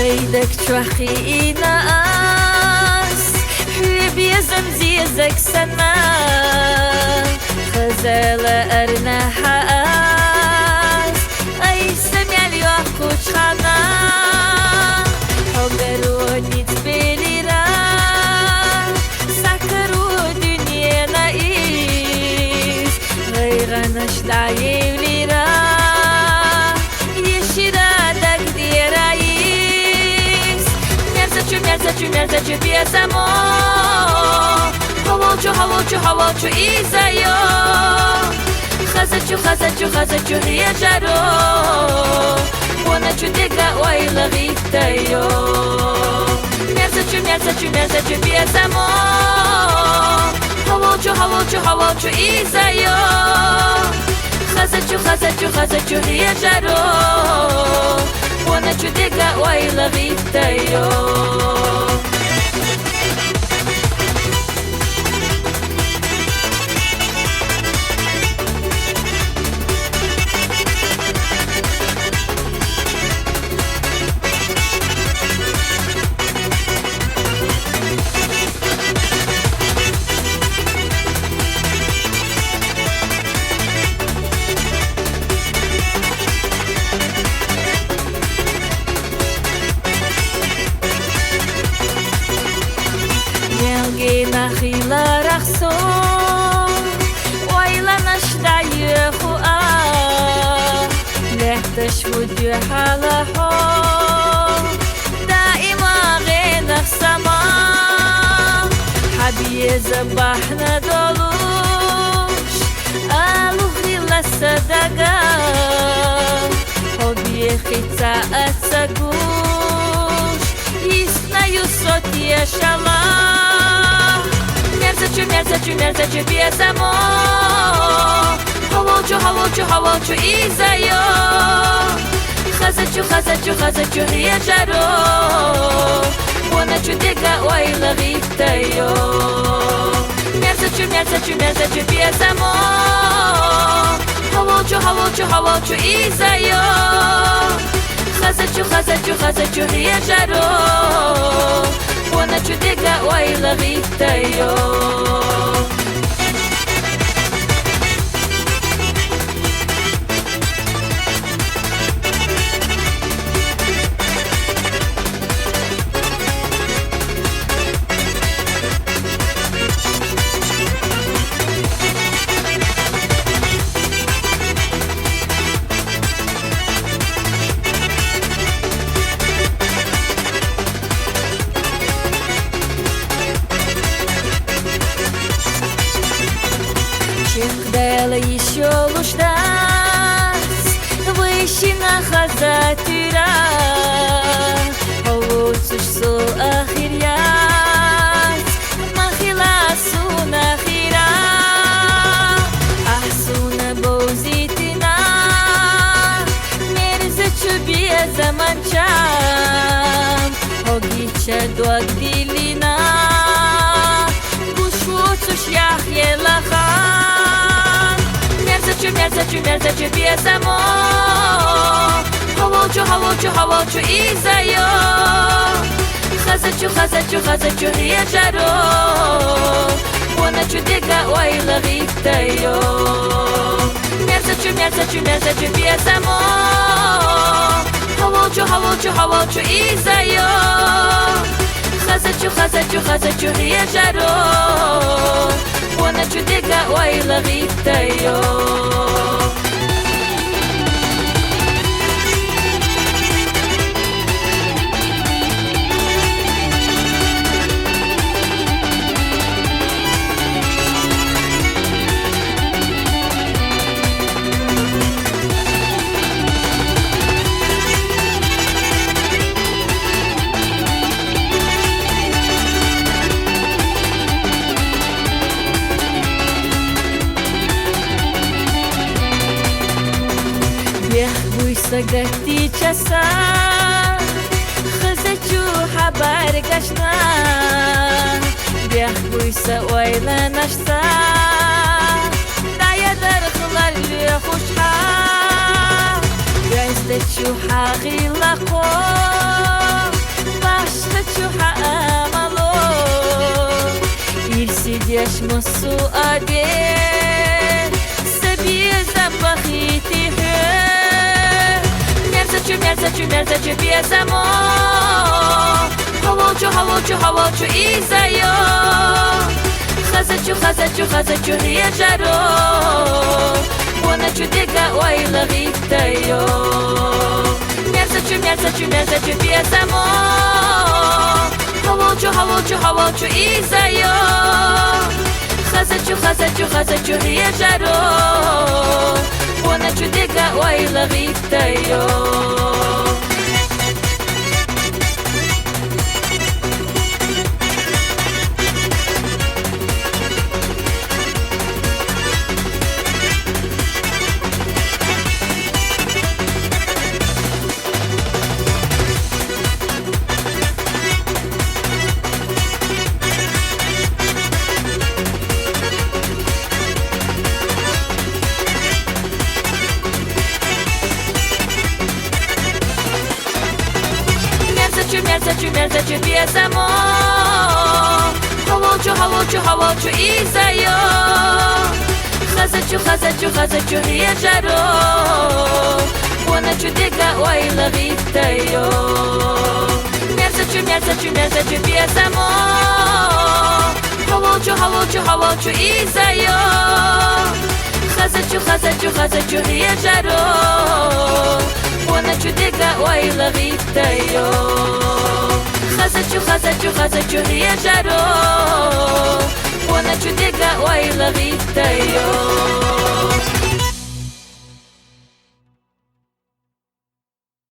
غيدك شوخي ناس حبي زمزيزك سنة خزالة أرنا حاس أي سمع اليوكوش خانا حقروني تبيلي را سكرو دنيا نايس غيرنا شدعيولي را Мерзачу бесамо Хавалчу изайо Хазачу режаро Воначу дега ойла гитайо Мерзачу бесамо Хавалчу изайо Хазачу режаро Воначу дега ойла гитайо Nachila rachson Oila nashdaya khua Lehtash wudyu halaho Daima ghenach sama Habiye zabahna dolush Aluhri lasadaga Hobiye khitsa atsagush Yisnayu sotye shalah Мерзачу бесамо Хавалчу изайо Хазачу режаро Воначу дега ойла гитайо Мерзачу бесамо Хавалчу изайо Хазачу режаро Воначу дега ойла гитайо Дела еще луждать Выше на хазатира Луцуш су ахирят Махила суна хира Ахсуна боузитина Мерзачу безаманчам Огича дуагдилина Гушуцуш яхелаха Мерзачу бесамо Хавалчу изайо Хазачу режаро Воначу дега ойла гитайо Мерзачу бесамо Хавалчу изайо Хазачу режаро Воначу дега ойла гитайо Sagati chasa Khazachou habar gashna Biah buysa oyla nashta Daya dar khlar li khushha Yazda chou haghi laqo شو حاملو يرسيديش مصو أدي سبي زبخيتي مرزا بيا زمو هواجو إيزايو خزجو هي جارو وانا جديقا وايلا غيتايو مرزا بيا زمو هواجو إيزايو خزجو هي جارو وانا جديقا وايلا غيتايو مرزا بيا زمو هواجو إيزايو خزجو هي جارو وانا جديقا وايلا غيتايو مرزا بيا زمو هواجو إيزايو خزجو هي جارو وانا جديقا وايلا غيتايو خزجو هي جارو وانا جديقا وايلا غيتايو